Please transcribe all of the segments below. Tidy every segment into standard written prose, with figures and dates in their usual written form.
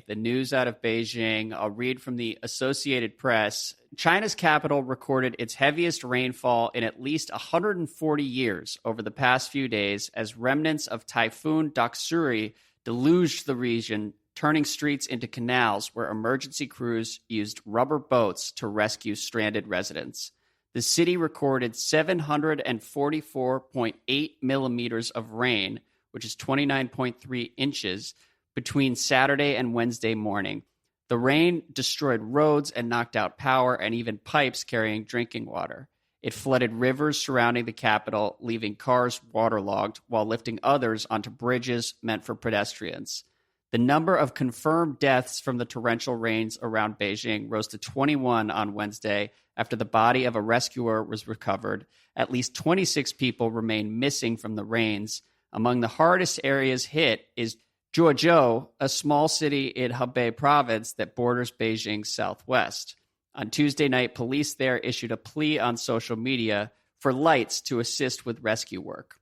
the news out of Beijing. I'll read from the Associated Press. China's capital recorded its heaviest rainfall in at least 140 years over the past few days as remnants of Typhoon Doksuri deluged the region, turning streets into canals where emergency crews used rubber boats to rescue stranded residents. The city recorded 744.8 millimeters of rain, which is 29.3 inches, between Saturday and Wednesday morning. The rain destroyed roads and knocked out power and even pipes carrying drinking water. It flooded rivers surrounding the capital, leaving cars waterlogged while lifting others onto bridges meant for pedestrians. The number of confirmed deaths from the torrential rains around Beijing rose to 21 on Wednesday after the body of a rescuer was recovered. At least 26 people remain missing from the rains. Among the hardest areas hit is Zhuozhou, a small city in Hebei province that borders Beijing's southwest. On Tuesday night, police there issued a plea on social media for lights to assist with rescue work.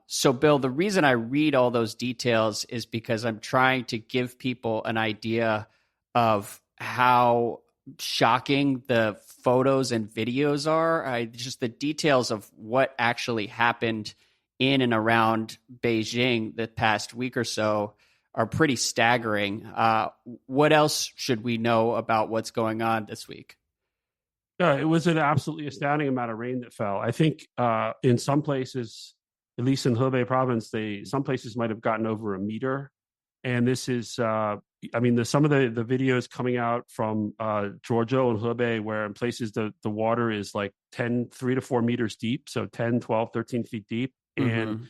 So, Bill, the reason I read all those details is because I'm trying to give people an idea of how shocking the photos and videos are. Just the details of what actually happened in and around Beijing the past week or so are pretty staggering. What else should we know about what's going on this week? Yeah, it was an absolutely astounding amount of rain that fell. I think in some places, at least in Hebei province, some places might have gotten over a meter. And this is, some of the videos coming out from Zhuozhou and Hebei, where in places the water is like 3 to 4 meters deep, so 10, 12, 13 feet deep. And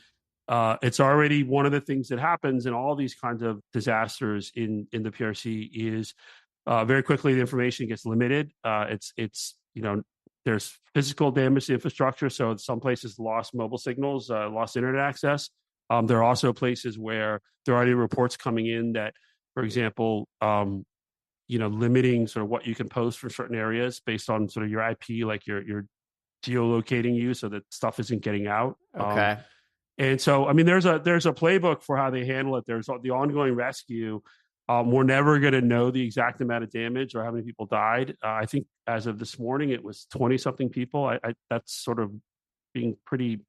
it's already one of the things that happens in all these kinds of disasters in the PRC is very quickly the information gets limited. There's physical damage to infrastructure. So some places lost mobile signals, lost internet access. There are also places where there are already reports coming in that, for example, limiting sort of what you can post for certain areas based on sort of your IP, like your geolocating you so that stuff isn't getting out. Okay. And so, there's a playbook for how they handle it. There's the ongoing rescue. We're never going to know the exact amount of damage or how many people died. I think as of this morning, it was 20-something people. That's sort of being pretty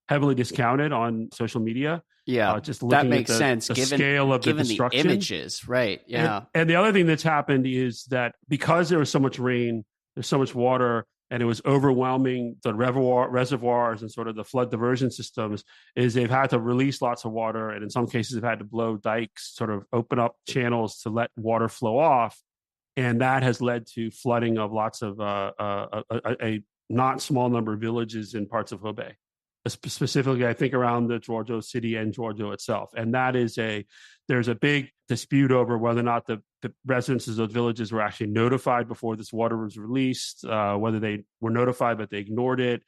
heavily discounted on social media. Yeah, just looking that makes at sense. The scale of the destruction. The images, right? Yeah. And the other thing that's happened is that because there was so much rain, there's so much water, and it was overwhelming the reservoirs and sort of the flood diversion systems, is they've had to release lots of water. And in some cases, they've had to blow dikes, sort of open up channels to let water flow off. And that has led to flooding of lots of a not small number of villages in parts of Hebei. Specifically, I think around the Zhuozhou city and Zhuozhou itself. And that is there's a big dispute over whether or not the residents of those villages were actually notified before this water was released, whether they were notified but they ignored it.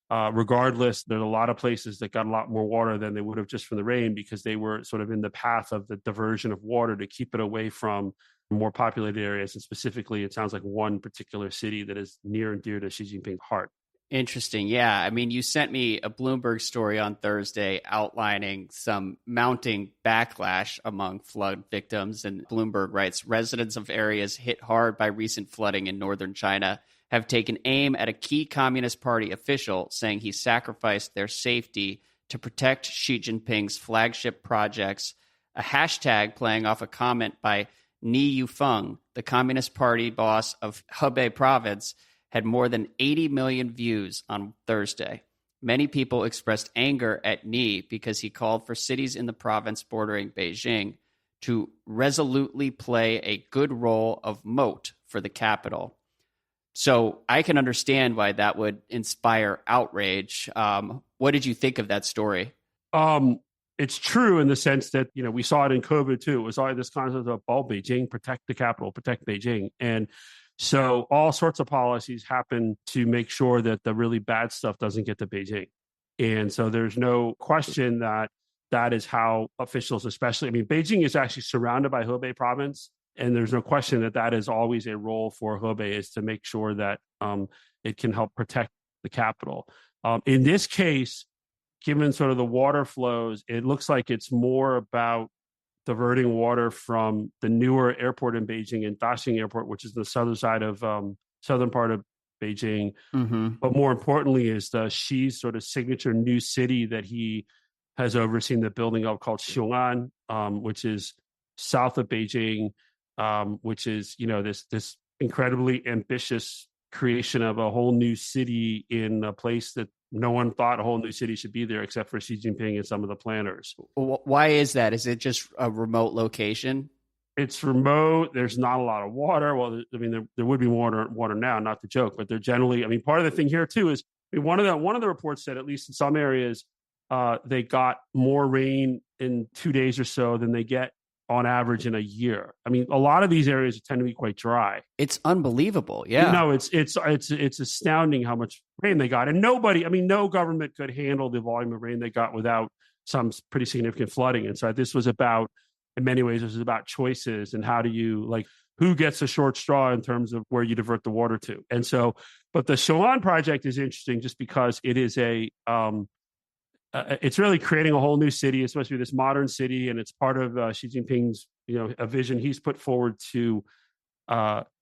Regardless, there's a lot of places that got a lot more water than they would have just from the rain because they were sort of in the path of the diversion of water to keep it away from more populated areas. And specifically, it sounds like one particular city that is near and dear to Xi Jinping's heart. Interesting. Yeah. You sent me a Bloomberg story on Thursday outlining some mounting backlash among flood victims. And Bloomberg writes, residents of areas hit hard by recent flooding in northern China have taken aim at a key Communist Party official, saying he sacrificed their safety to protect Xi Jinping's flagship projects. A hashtag playing off a comment by Ni Yufeng, the Communist Party boss of Hebei province, had more than 80 million views on Thursday. Many people expressed anger at Ni because he called for cities in the province bordering Beijing to resolutely play a good role of moat for the capital. So I can understand why that would inspire outrage. What did you think of that story? It's true in the sense that, we saw it in COVID too. It was all this concept of Beijing, protect the capital, protect Beijing. And so all sorts of policies happen to make sure that the really bad stuff doesn't get to Beijing. And so there's no question that is how officials, especially, Beijing is actually surrounded by Hebei province. And there's no question that is always a role for Hebei, is to make sure that it can help protect the capital. In this case, given sort of the water flows, it looks like it's more about diverting water from the newer airport in Beijing and Daxing Airport, which is the southern side of southern part of Beijing. Mm-hmm. But more importantly is Xi's sort of signature new city that he has overseen the building of called Xiong'an, which is south of Beijing, which is, this incredibly ambitious creation of a whole new city in a place that no one thought a whole new city should be there except for Xi Jinping and some of the planners. Why is that? Is it just a remote location? It's remote. There's not a lot of water. Well, I mean, there would be water now, not to joke, but they're generally, I mean, part of the thing here too is, I mean, one of the reports said, at least in some areas, they got more rain in 2 days or so than they get on average in a year. I mean, a lot of these areas tend to be quite dry. It's unbelievable. Yeah. No, it's astounding how much rain they got. And no government could handle the volume of rain they got without some pretty significant flooding. And so this was about, in many ways, this is about choices and how do you, like, who gets a short straw in terms of where you divert the water to. And so, but the Xiong'an project is interesting just because it is it's really creating a whole new city. It's supposed to be this modern city, and it's part of Xi Jinping's, a vision he's put forward to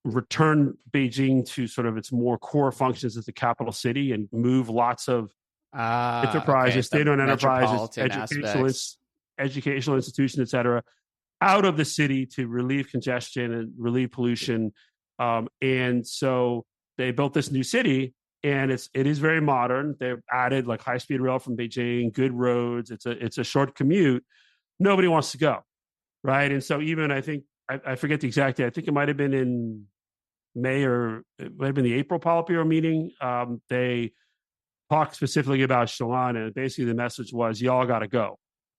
return Beijing to sort of its more core functions as a capital city and move lots of enterprises, state-owned enterprises, educational institutions, et cetera, out of the city to relieve congestion and relieve pollution. And so they built this new city. And it is very modern. They've added like high-speed rail from Beijing, good roads. It's a short commute. Nobody wants to go, right? And so even I think I forget the exact date. I think it might have been in May or it might have been the April Politburo meeting. They talked specifically about Xiong'an, and basically the message was y'all got to go,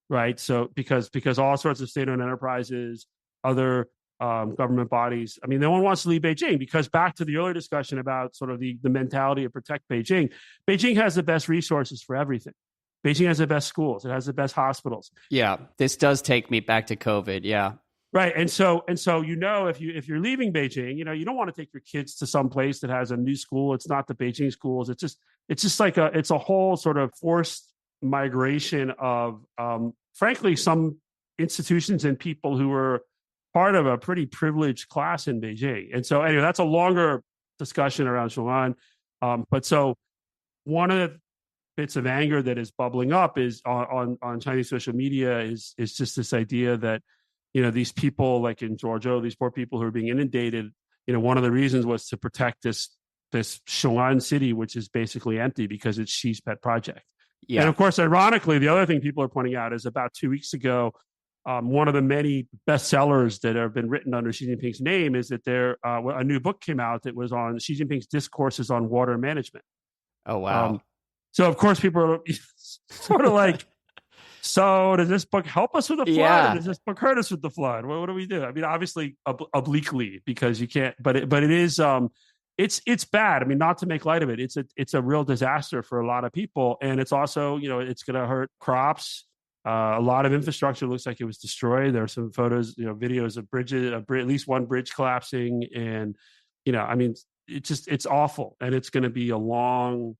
right? So because all sorts of state-owned enterprises, other government bodies. I mean, no one wants to leave Beijing because back to the earlier discussion about sort of the mentality of protect Beijing. Beijing has the best resources for everything. Beijing has the best schools. It has the best hospitals. Yeah, this does take me back to COVID. Yeah, right. And so if you're leaving Beijing, you don't want to take your kids to some place that has a new school. It's not the Beijing schools. It's just like it's a whole sort of forced migration of, frankly, some institutions and people who were part of a pretty privileged class in Beijing. And so anyway, that's a longer discussion around Xiong'an. But so one of the bits of anger that is bubbling up is on Chinese social media is just this idea that, these people like in Zhuozhou, these poor people who are being inundated, one of the reasons was to protect this Xiong'an city, which is basically empty because it's Xi's pet project. Yeah. And of course, ironically, the other thing people are pointing out is about 2 weeks ago, one of the many bestsellers that have been written under Xi Jinping's name is that a new book came out that was on Xi Jinping's discourses on water management. Oh, wow. So, of course, people are sort of like, so does this book help us with the flood? Yeah. Or does this book hurt us with the flood? What do we do? I mean, obviously, obliquely, because you can't, but it is, it's bad. I mean, not to make light of it. It's a real disaster for a lot of people. And it's also, it's going to hurt crops. A lot of infrastructure looks like it was destroyed. There are some photos, videos of bridges, at least one bridge collapsing. And, I mean, it's awful. And it's going to be a long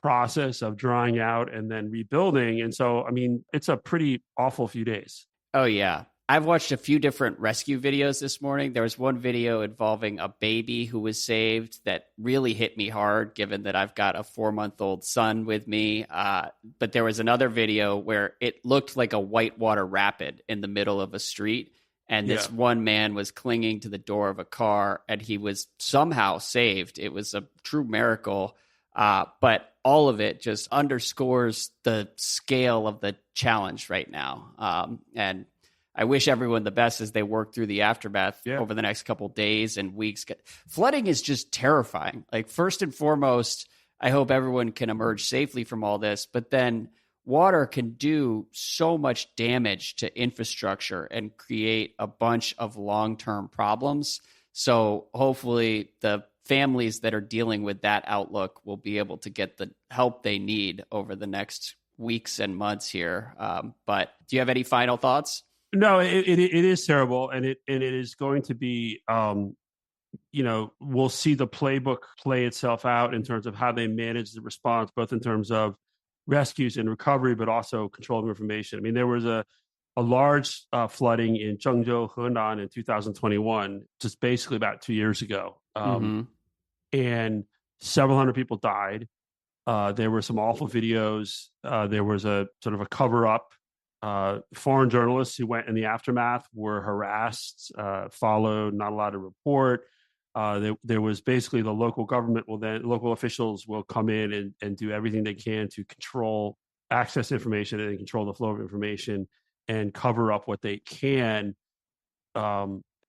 process of drying out and then rebuilding. And so, I mean, it's a pretty awful few days. Oh, yeah. I've watched a few different rescue videos this morning. There was one video involving a baby who was saved that really hit me hard, given that I've got a 4-month-old son with me. But there was another video where it looked like a whitewater rapid in the middle of a street. And this one man was clinging to the door of a car and he was somehow saved. It was a true miracle. But all of it just underscores the scale of the challenge right now. And I wish everyone the best as they work through the aftermath over the next couple days and weeks. Flooding is just terrifying. Like, first and foremost, I hope everyone can emerge safely from all this, but then water can do so much damage to infrastructure and create a bunch of long-term problems. So hopefully the families that are dealing with that outlook will be able to get the help they need over the next weeks and months here. But do you have any final thoughts? No, it is terrible, and it is going to be, we'll see the playbook play itself out in terms of how they manage the response, both in terms of rescues and recovery, but also control of information. I mean, there was a a large flooding in Zhengzhou, Henan in 2021, just basically about 2 years ago. And several hundred people died. There were some awful videos. There was a sort of a cover-up. Foreign journalists who went in the aftermath were harassed, followed, not allowed to report. There was basically the local government local officials will come in and do everything they can to control access information and control the flow of information and cover up what they can.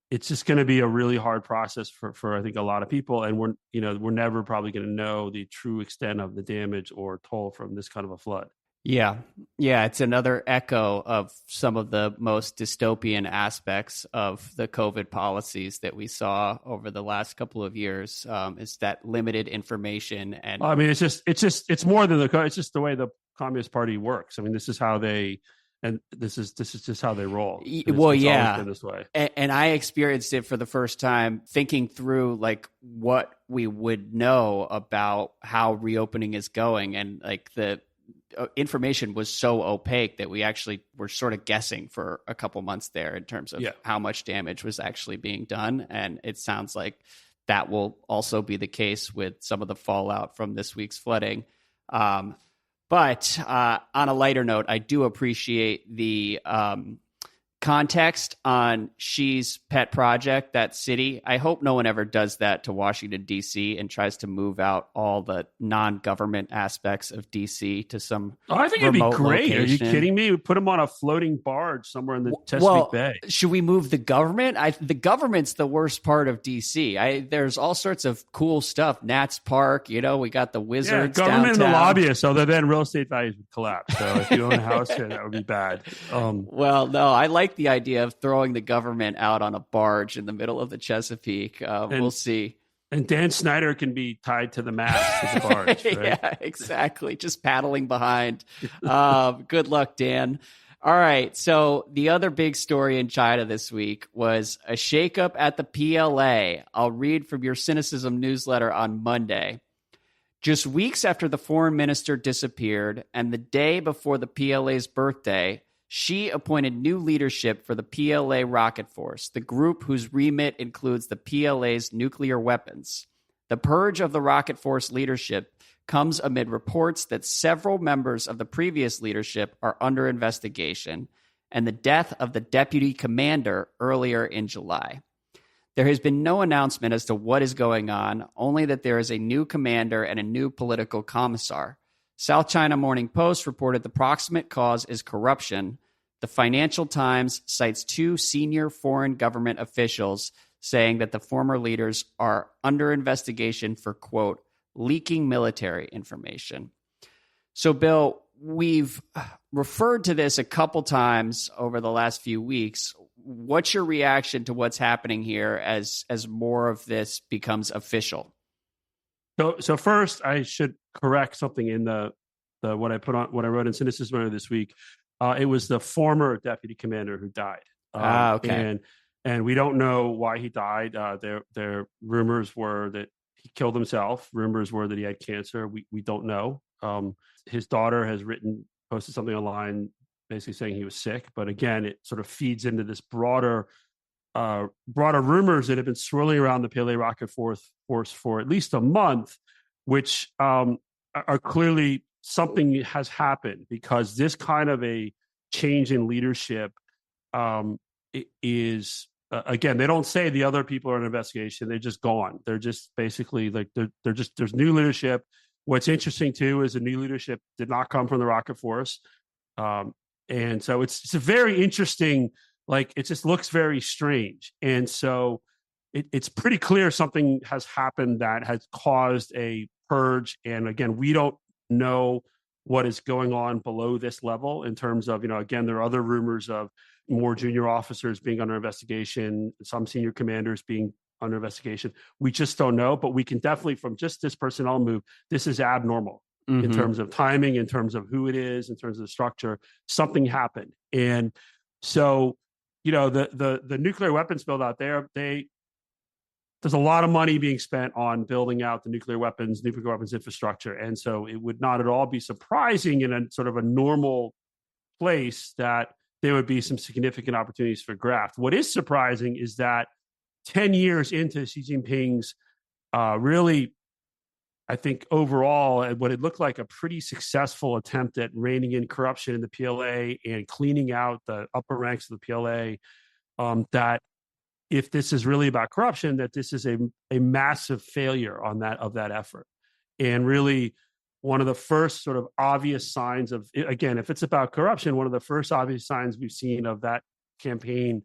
It's just going to be a really hard process for I think a lot of people, and we're never probably going to know the true extent of the damage or toll from this kind of a flood. Yeah, it's another echo of some of the most dystopian aspects of the COVID policies that we saw over the last couple of years. Is that limited information, and I mean, it's more than it's just the way the Communist Party works. I mean, this is how they. And this is just how they roll. It's always been this way. And I experienced it for the first time, thinking through like what we would know about how reopening is going, and like the information was so opaque that we actually were sort of guessing for a couple months there in terms of how much damage was actually being done. And it sounds like that will also be the case with some of the fallout from this week's flooding. But on a lighter note, I do appreciate the context on Xi's pet project, that city. I hope no one ever does that to Washington, D.C. and tries to move out all the non-government aspects of D.C. to some I think it'd be great. Location. Are you kidding me? We put them on a floating barge somewhere in the Chesapeake Bay. Should we move the government? The government's the worst part of D.C. There's all sorts of cool stuff. Nats Park, we got the wizards government downtown. And the lobbyists, although then real estate values would collapse. So if you own a house here, that would be bad. Well, no, I like the idea of throwing the government out on a barge in the middle of the Chesapeake. We'll see. And Dan Snyder can be tied to the mast of the barge, right? Yeah, exactly. Just paddling behind. Good luck, Dan. All right. So the other big story in China this week was a shakeup at the PLA. I'll read from your Sinocism newsletter on Monday. Just weeks after the foreign minister disappeared and the day before the PLA's birthday, Xi appointed new leadership for the PLA Rocket Force, the group whose remit includes the PLA's nuclear weapons. The purge of the Rocket Force leadership comes amid reports that several members of the previous leadership are under investigation, and the death of the deputy commander earlier in July. There has been no announcement as to what is going on, only that there is a new commander and a new political commissar. South China Morning Post reported the proximate cause is corruption. The Financial Times cites two senior foreign government officials saying that the former leaders are under investigation for, quote, leaking military information. So, Bill, we've referred to this a couple times over the last few weeks. What's your reaction to what's happening here as more of this becomes official? So first, I should correct something in the what I wrote in Sinocism earlier this week. It was the former deputy commander who died. Okay. And we don't know why he died. There rumors were that he killed himself. Rumors were that he had cancer. We don't know. His daughter has posted something online, basically saying he was sick. But again, it sort of feeds into this broader rumors that have been swirling around the PLA Rocket Force for at least a month, which are clearly something has happened, because this kind of a change in leadership is again, they don't say the other people are in investigation. They're just gone. They're just basically like there's new leadership. What's interesting too is the new leadership did not come from the Rocket Force, and so it's a very interesting. Like, it just looks very strange. And so it's pretty clear something has happened that has caused a purge. And again, we don't know what is going on below this level in terms of, again, there are other rumors of more junior officers being under investigation, some senior commanders being under investigation. We just don't know, but we can definitely, from just this personnel move, this is abnormal in terms of timing, in terms of who it is, in terms of the structure. Something happened. And so, the nuclear weapons build out there, there's a lot of money being spent on building out the nuclear weapons infrastructure. And so it would not at all be surprising in a sort of a normal place that there would be some significant opportunities for graft. What is surprising is that 10 years into Xi Jinping's really, I think overall, what it looked like a pretty successful attempt at reining in corruption in the PLA and cleaning out the upper ranks of the PLA, that if this is really about corruption, that this is a massive failure of that effort. And really, one of the first sort of obvious signs of, again, if it's about corruption, one of the first obvious signs we've seen of that campaign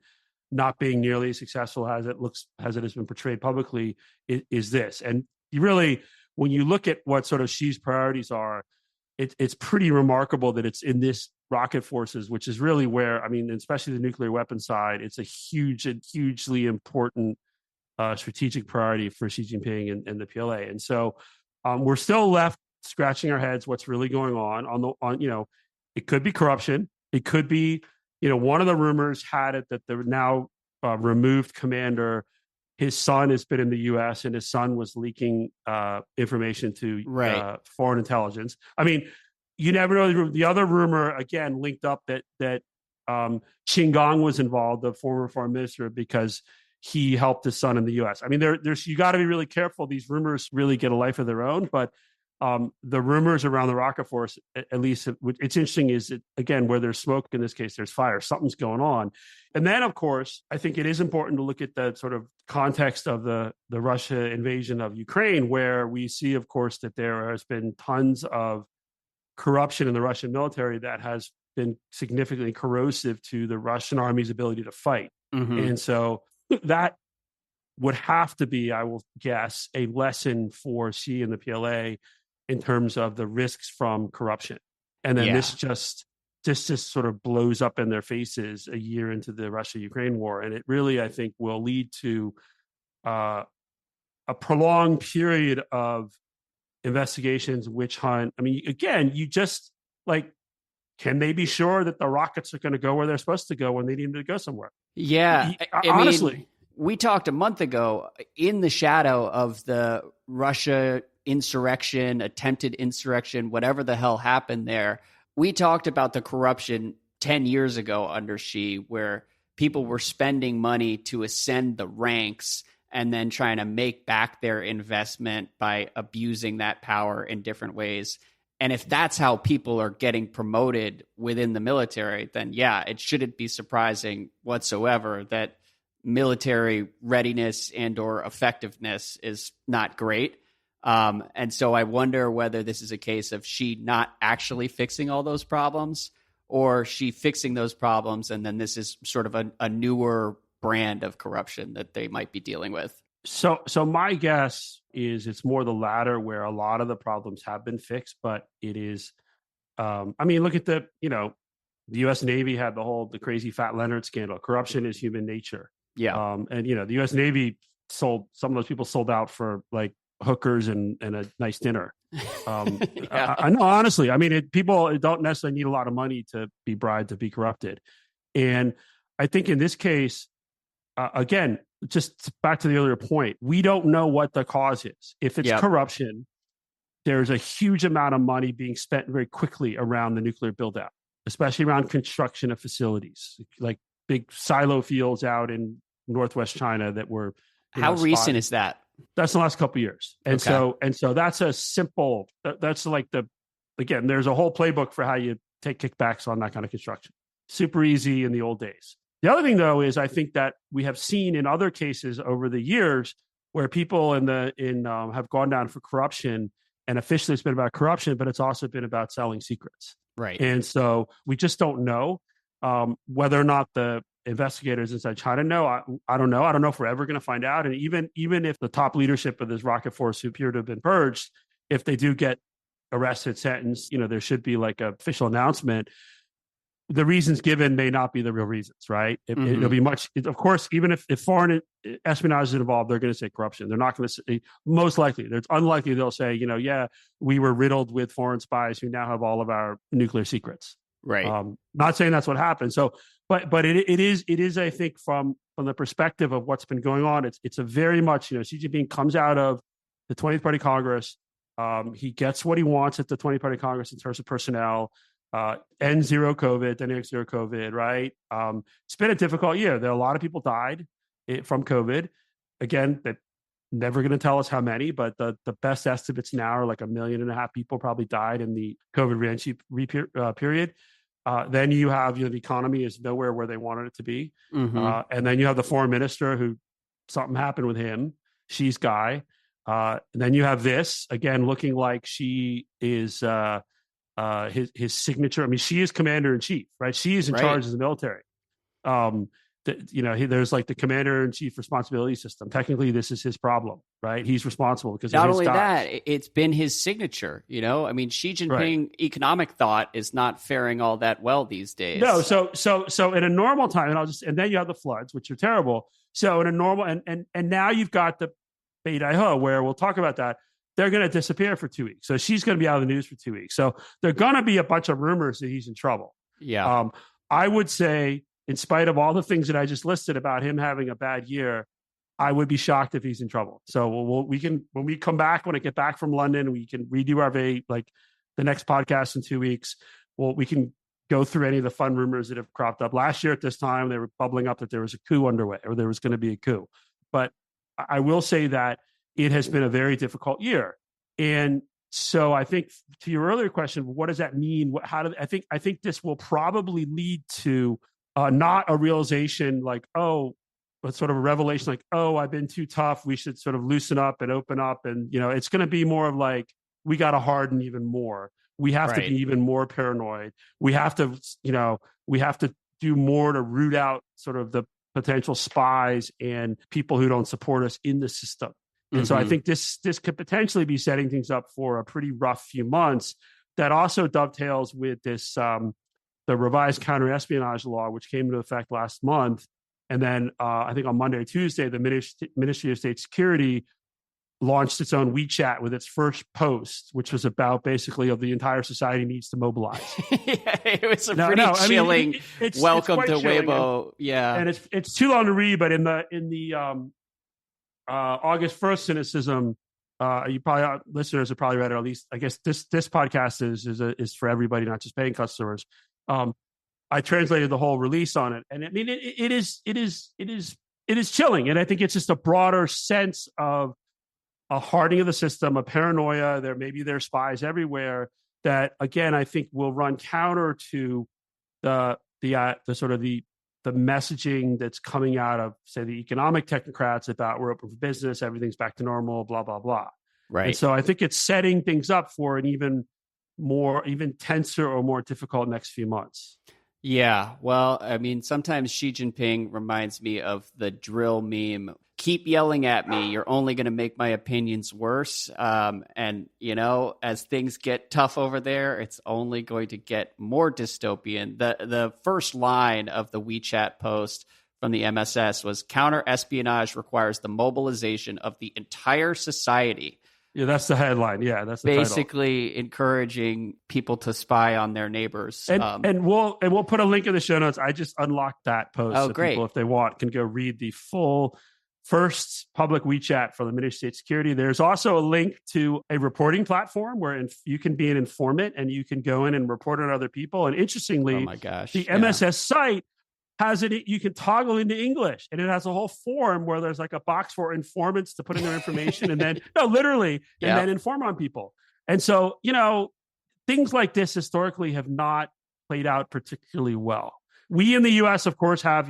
not being nearly as successful as it has been portrayed publicly is this. And you really, when you look at what sort of Xi's priorities are, it's pretty remarkable that it's in this rocket forces, which is really where, I mean, especially the nuclear weapon side, it's a hugely important strategic priority for Xi Jinping and the PLA. And so we're still left scratching our heads what's really going on, it could be corruption. It could be, one of the rumors had it that the now removed commander, his son has been in the U.S. and his son was leaking information to foreign intelligence. I mean, you never know. The other rumor, again, linked up that Qin Gang was involved, the former foreign minister, because he helped his son in the U.S. I mean, there's you got to be really careful. These rumors really get a life of their own. But the rumors around the rocket force, at least it's interesting, is that, again, where there's smoke, in this case, there's fire. Something's going on. And then, of course, I think it is important to look at the sort of context of the Russia invasion of Ukraine, where we see, of course, that there has been tons of corruption in the Russian military that has been significantly corrosive to the Russian army's ability to fight. Mm-hmm. And so that would have to be, I will guess, a lesson for Xi and the PLA in terms of the risks from corruption. And then this just sort of blows up in their faces a year into the Russia-Ukraine war. And it really, I think, will lead to a prolonged period of investigations, witch hunt. I mean, again, you just can they be sure that the rockets are going to go where they're supposed to go when they need them to go somewhere? Yeah. Honestly. I mean, we talked a month ago in the shadow of the Russia attempted insurrection, whatever the hell happened there. We talked about the corruption 10 years ago under Xi, where people were spending money to ascend the ranks and then trying to make back their investment by abusing that power in different ways. And if that's how people are getting promoted within the military, then it shouldn't be surprising whatsoever that military readiness and or effectiveness is not great. And so I wonder whether this is a case of Xi not actually fixing all those problems, or Xi fixing those problems, and then this is sort of a newer brand of corruption that they might be dealing with. So my guess is it's more the latter, where a lot of the problems have been fixed, but it is, I mean, look at the U.S. Navy had the crazy Fat Leonard scandal. Corruption is human nature. Yeah. And the U.S. Navy some of those people sold out for hookers and a nice dinner. I know, honestly, I mean, people don't necessarily need a lot of money to be bribed to be corrupted. And I think in this case, again, just back to the earlier point, we don't know what the cause is. If it's corruption, there's a huge amount of money being spent very quickly around the nuclear build out, especially around construction of facilities, like big silo fields out in Northwest China that were. How recent is that? That's the last couple of years. And so that's a simple, that's again, there's a whole playbook for how you take kickbacks on that kind of construction. Super easy in the old days. The other thing, though, is I think that we have seen in other cases over the years where people have gone down for corruption, and officially it's been about corruption, but it's also been about selling secrets. Right. And so we just don't know whether or not the investigators inside China know. I don't know. I don't know if we're ever going to find out. And even if the top leadership of this rocket force who appear to have been purged, if they do get arrested, sentenced, there should be an official announcement. The reasons given may not be the real reasons, right? It'll be of course, even if foreign espionage is involved, they're going to say corruption. They're not going to say, most likely, it's unlikely they'll say, we were riddled with foreign spies who now have all of our nuclear secrets. Right. Not saying that's what happened. So, but it is, I think, from the perspective of what's been going on, it's a very much, Xi Jinping comes out of the 20th Party Congress. He gets what he wants at the 20th Party Congress in terms of personnel. end zero COVID, dynamic zero COVID, right? It's been a difficult year. There are a lot of people died from COVID. Again, that never going to tell us how many, but the best estimates now are like 1.5 million people probably died in the COVID reentry period. Then you have, the economy is nowhere where they wanted it to be. Mm-hmm. And then you have the foreign minister who something happened with him. She's Guy. And then you have this again, looking like she is his signature. I mean, she is commander in chief, right? She is in charge of the military. There's like the commander in chief responsibility system. Technically, this is his problem, right? He's responsible because not only that, it's been his signature. I mean, Xi Jinping economic thought is not faring all that well these days. No, so in a normal time, and then you have the floods, which are terrible. So in a normal, and now you've got the北戴河, where we'll talk about that. They're going to disappear for 2 weeks. So she's going to be out of the news for 2 weeks. So there are going to be a bunch of rumors that he's in trouble. Yeah. I would say, in spite of all the things that I just listed about him having a bad year, I would be shocked if he's in trouble. So we can, when we come back, when I get back from London, we can redo our the next podcast in 2 weeks. We can go through any of the fun rumors that have cropped up. Last year at this time, they were bubbling up that there was a coup underway or there was going to be a coup. But I will say that it has been a very difficult year. And so I think to your earlier question, what does that mean? I think this will probably lead to not a realization but sort of a revelation I've been too tough. We should sort of loosen up and open up. And, it's going to be more of we got to harden even more. We have to be even more paranoid. We have to, do more to root out sort of the potential spies and people who don't support us in the system. And so I think this could potentially be setting things up for a pretty rough few months. That also dovetails with this, the revised counter-espionage law, which came into effect last month. And then I think on Monday or Tuesday, the Ministry of State Security launched its own WeChat with its first post, which was about basically of the entire society needs to mobilize. It was a pretty chilling welcome to Weibo. And it's too long to read, but in the August 1st Sinocism, listeners have probably read it, or at least I guess this podcast is for everybody, not just paying customers. I translated the whole release on it, and I mean it is chilling, and I think it's just a broader sense of a hardening of the system, a paranoia. There's spies everywhere that, again, I think will run counter to the sort of the messaging that's coming out of, say, the economic technocrats about we're open for business, everything's back to normal, blah, blah, blah. Right. And so I think it's setting things up for an even tenser or more difficult next few months. Yeah. Well, I mean, sometimes Xi Jinping reminds me of the drill meme. Keep yelling at me. You're only going to make my opinions worse. And, as things get tough over there, it's only going to get more dystopian. The first line of the WeChat post from the MSS was counter-espionage requires the mobilization of the entire society. Yeah, that's the headline. Yeah, that's the basically title. Encouraging people to spy on their neighbors. And we'll put a link in the show notes. I just unlocked that post. Oh, so great. People, if they want, can go read the full first public WeChat for the Ministry of State Security. There's also a link to a reporting platform where you can be an informant and you can go in and report on other people. And interestingly, oh my gosh, the MSS site has it. You can toggle into English, and it has a whole form where there's like a box for informants to put in their information, and then then inform on people. And so, things like this historically have not played out particularly well. We in the U.S., of course, have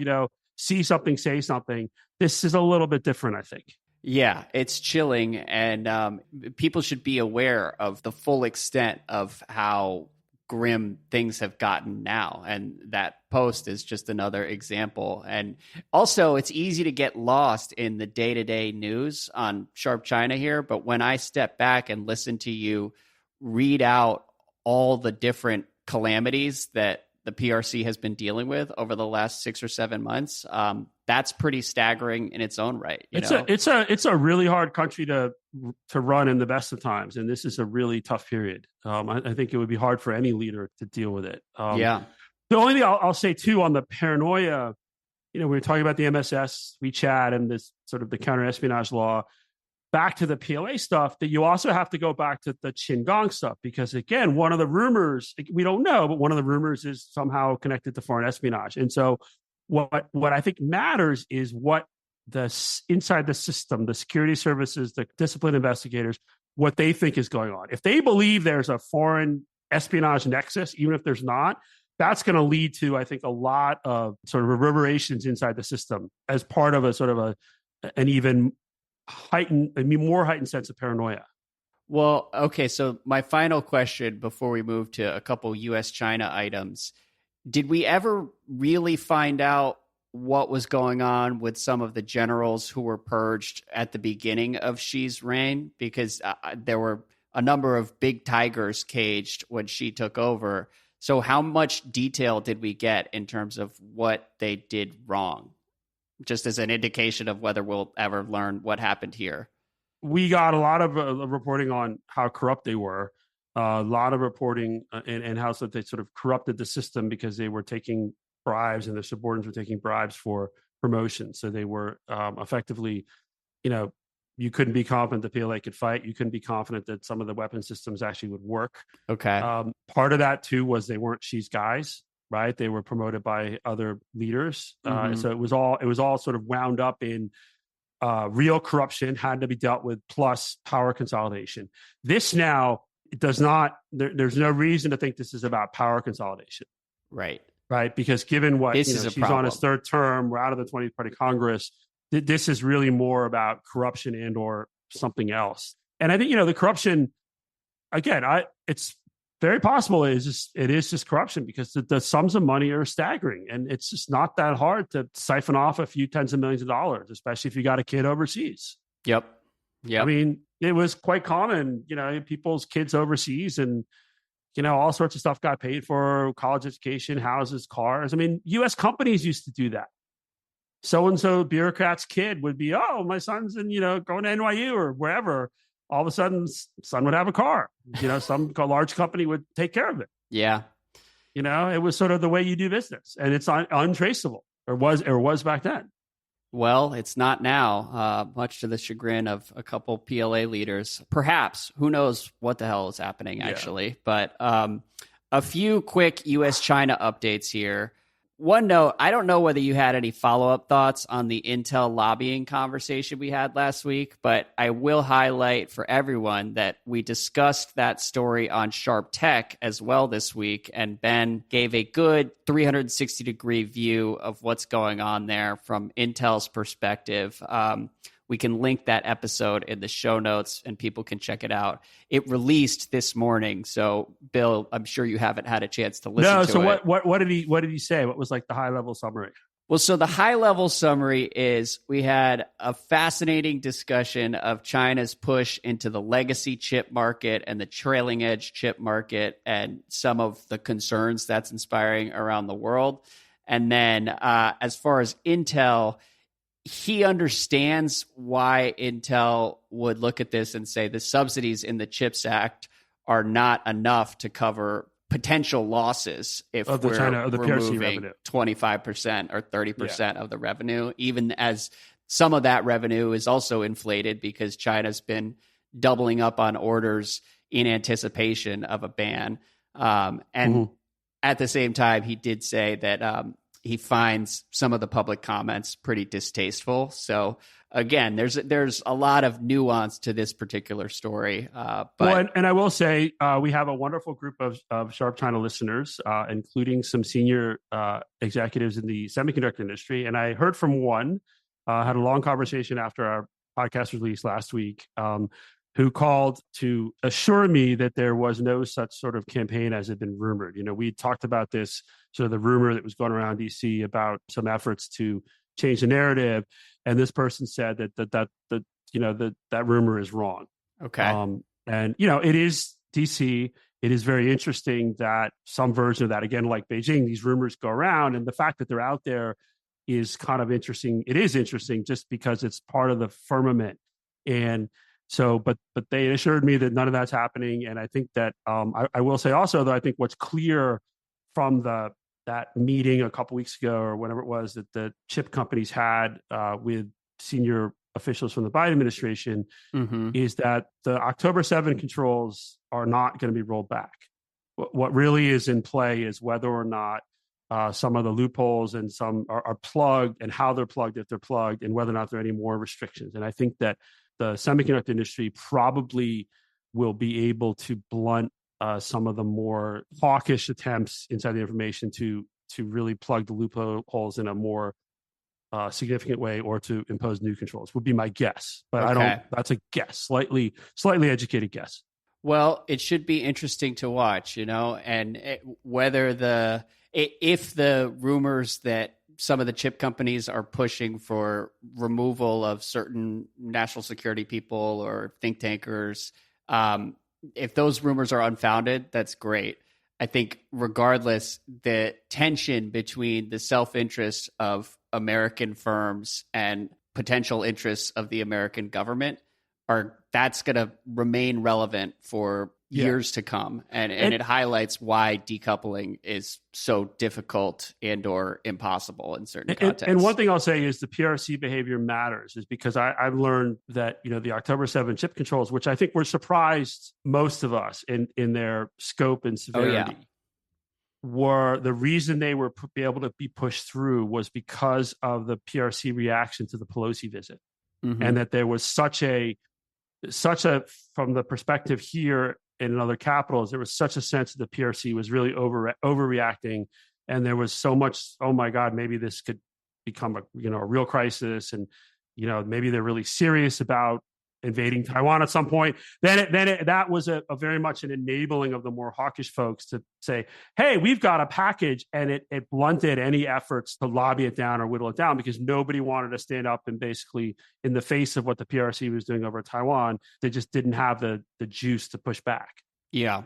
see something, say something. This is a little bit different, I think. Yeah, it's chilling, and people should be aware of the full extent of how grim things have gotten now. And that post is just another example. And also, it's easy to get lost in the day-to-day news on Sharp China here. But when I step back and listen to you read out all the different calamities that the PRC has been dealing with over the last 6 or 7 months, that's pretty staggering in its own right. It's a really hard country to run in the best of times, and this is a really tough period. I think it would be hard for any leader to deal with it. The only thing I'll say too on the paranoia, we were talking about the MSS WeChat and this sort of the counter-espionage law. back to the PLA stuff, that you also have to go back to the Qinggang stuff, because again, one of the rumors, we don't know, but one of the rumors is somehow connected to foreign espionage. And so what I think matters is what inside the system, the security services, the disciplined investigators, what they think is going on. If they believe there's a foreign espionage nexus, even if there's not, that's going to lead to, I think, a lot of sort of reverberations inside the system as part of a sort of an even more heightened sense of paranoia. Well, okay. So my final question before we move to a couple US-China items, did we ever really find out what was going on with some of the generals who were purged at the beginning of Xi's reign? Because there were a number of big tigers caged when Xi took over. So how much detail did we get in terms of what they did wrong? Just as an indication of whether we'll ever learn what happened here. We got a lot of reporting on how corrupt they were, a lot of reporting and how they sort of corrupted the system because they were taking bribes and their subordinates were taking bribes for promotion. So they were effectively, you couldn't be confident the PLA could fight. You couldn't be confident that some of the weapon systems actually would work. Okay. Part of that too was they weren't Xi's guys, right? They were promoted by other leaders. So it was all sort of wound up in real corruption had to be dealt with, plus power consolidation. This now, it does not, there's no reason to think this is about power consolidation. Right. Right. Because given what, she's on his third term, we're out of the 20th Party Congress, this is really more about corruption and or something else. And I think, the corruption, again, it's very possible it is just corruption, because the sums of money are staggering. And it's just not that hard to siphon off a few tens of millions of dollars, especially if you got a kid overseas. Yep. I mean, it was quite common, people's kids overseas, and, all sorts of stuff got paid for: college education, houses, cars. I mean, U.S. companies used to do that. So-and-so bureaucrat's kid would be, oh, my son's in, going to NYU or wherever. All of a sudden, son would have a car. Some large company would take care of it. Yeah. It was sort of the way you do business, and it's untraceable, or was back then. Well, it's not now, much to the chagrin of a couple PLA leaders. Perhaps, who knows what the hell is happening, actually. Yeah. But a few quick US-China updates here. One note, I don't know whether you had any follow-up thoughts on the Intel lobbying conversation we had last week, but I will highlight for everyone that we discussed that story on Sharp Tech as well this week, and Ben gave a good 360-degree view of what's going on there from Intel's perspective. We can link that episode in the show notes and people can check it out. It released this morning. So, Bill, I'm sure you haven't had a chance to listen to it. No, so what did he say? What was like the high-level summary? Well, so the high-level summary is we had a fascinating discussion of China's push into the legacy chip market and the trailing edge chip market and some of the concerns that's inspiring around the world. And then as far as Intel, he understands why Intel would look at this and say the subsidies in the CHIPS Act are not enough to cover potential losses if we're removing 25% or 30% of the revenue, even as some of that revenue is also inflated because China's been doubling up on orders in anticipation of a ban. At the same time, he did say that he finds some of the public comments pretty distasteful. So again, there's a lot of nuance to this particular story. And I will say we have a wonderful group of Sharp China listeners, including some senior executives in the semiconductor industry. And I heard from one, had a long conversation after our podcast release last week, who called to assure me that there was no such sort of campaign as had been rumored. We talked about this, sort of the rumor that was going around DC about some efforts to change the narrative. And this person said that rumor is wrong. Okay. And, it is DC. It is very interesting that some version of that, again, like Beijing, these rumors go around. And the fact that they're out there is kind of interesting. It is interesting just because it's part of the firmament. And so, but they assured me that none of that's happening. And I think that I will say also, though, I think what's clear from that meeting a couple weeks ago or whenever it was that the chip companies had with senior officials from the Biden administration is that the October 7 controls are not going to be rolled back. What really is in play is whether or not some of the loopholes and some are plugged, and how they're plugged, if they're plugged, and whether or not there are any more restrictions. And I think that the semiconductor industry probably will be able to blunt some of the more hawkish attempts inside the information to really plug the loopholes in a more significant way, or to impose new controls, would be my guess. But I don't, that's a guess, slightly educated guess. Well, it should be interesting to watch, and whether if the rumors that some of the chip companies are pushing for removal of certain national security people or think tankers, if those rumors are unfounded, that's great. I think regardless, the tension between the self-interest of American firms and potential interests of the American government that's going to remain relevant for years to come. And it highlights why decoupling is so difficult and or impossible in certain contexts. And one thing I'll say is the PRC behavior matters, is because I've learned that, the October 7 chip controls, which I think were surprised most of us in their scope and severity, were the reason they were able to be pushed through was because of the PRC reaction to the Pelosi visit. And that there was such a, from the perspective here and in other capitals, there was such a sense that the PRC was really overreacting, and there was so much, oh my God, maybe this could become a real crisis, and maybe they're really serious about invading Taiwan at some point. That was a very much an enabling of the more hawkish folks to say, hey, we've got a package, and it blunted any efforts to lobby it down or whittle it down, because nobody wanted to stand up and basically, in the face of what the PRC was doing over Taiwan, they just didn't have the juice to push back. Yeah.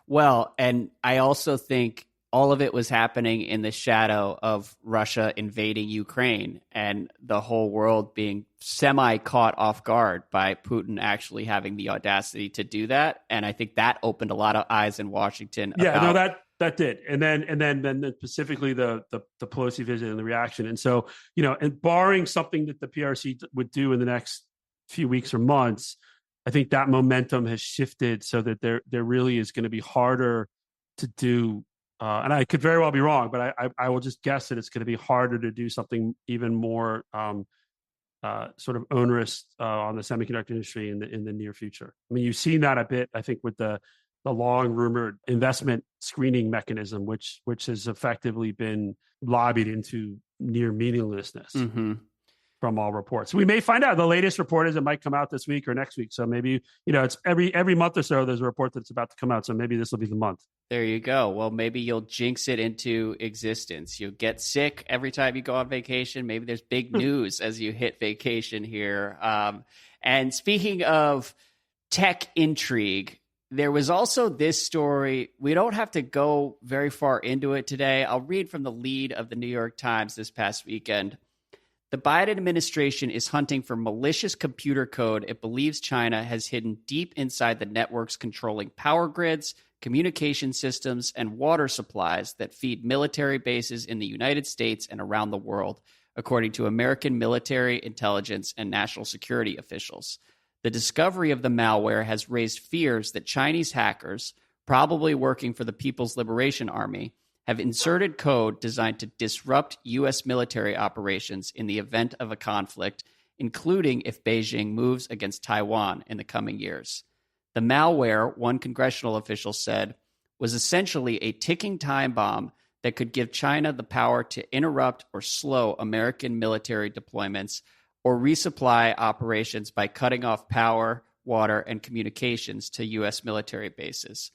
Well, and I also think all of it was happening in the shadow of Russia invading Ukraine and the whole world being semi-caught off guard by Putin actually having the audacity to do that. And I think that opened a lot of eyes in Washington. That did. And then specifically the Pelosi visit and the reaction. And so, and barring something that the PRC would do in the next few weeks or months, I think that momentum has shifted so that there really is going to be harder to do. And I could very well be wrong, but I will just guess that it's going to be harder to do something even more sort of onerous on the semiconductor industry in the near future. I mean, you've seen that a bit, I think, with the long rumored investment screening mechanism, which has effectively been lobbied into near meaninglessness from all reports. So we may find out. The latest report is it might come out this week or next week. So maybe, it's every month or so there's a report that's about to come out. So maybe this will be the month. There you go. Well, maybe you'll jinx it into existence. You'll get sick every time you go on vacation. Maybe there's big news as you hit vacation here. And speaking of tech intrigue, there was also this story. We don't have to go very far into it today. I'll read from the lead of the New York Times this past weekend. The Biden administration is hunting for malicious computer code it believes China has hidden deep inside the networks controlling power grids, communication systems, and water supplies that feed military bases in the United States and around the world, according to American military, intelligence, and national security officials. The discovery of the malware has raised fears that Chinese hackers, probably working for the People's Liberation Army, have inserted code designed to disrupt U.S. military operations in the event of a conflict, including if Beijing moves against Taiwan in the coming years. The malware, one congressional official said, was essentially a ticking time bomb that could give China the power to interrupt or slow American military deployments or resupply operations by cutting off power, water, and communications to U.S. military bases.